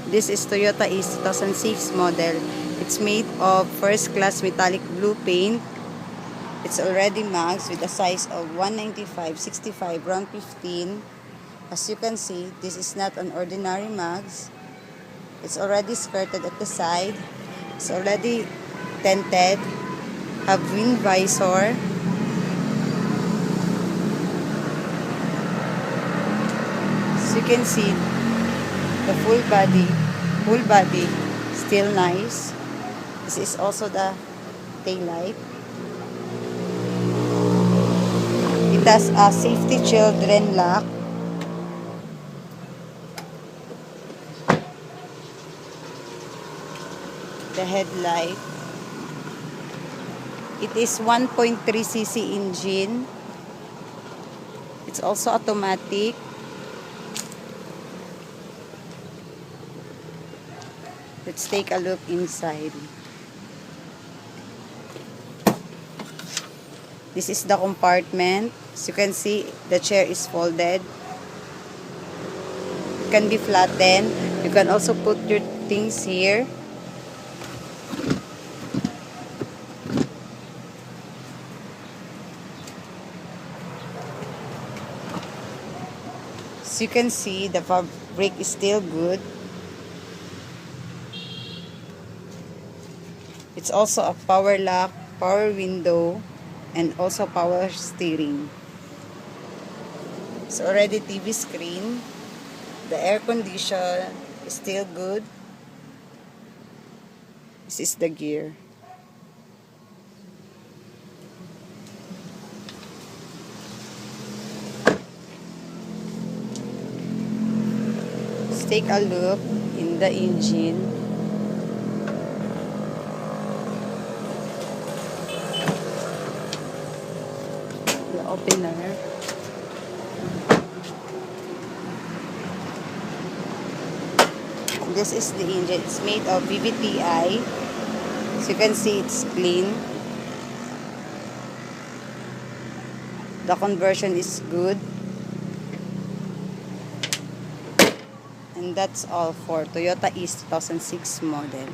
This is Toyota Ace 2006 model. It's made of first class metallic blue paint. It's already max with a size of 195/65 round 15. As you can see, this is not an ordinary mags. It's already skirted at the side. It's already tinted. Have wind visor. As you can see, the full body, still nice. This is also the taillight. It has a safety children lock. The headlight. It is 1.3cc engine. It's also automatic. Let's take a look inside. This is the compartment. As you can see, the chair is folded. It can be flattened. You can also put your things here. As you can see, the fabric is still good. It's also a power lock, power window, and also power steering. It's already TV screen. The air condition is still good. This is the gear. Let's take a look in the engine. The opener. This is the engine. It's made of VVTi. As you can see, it's clean. The conversion is good. And that's all for Toyota Ace 2006 model.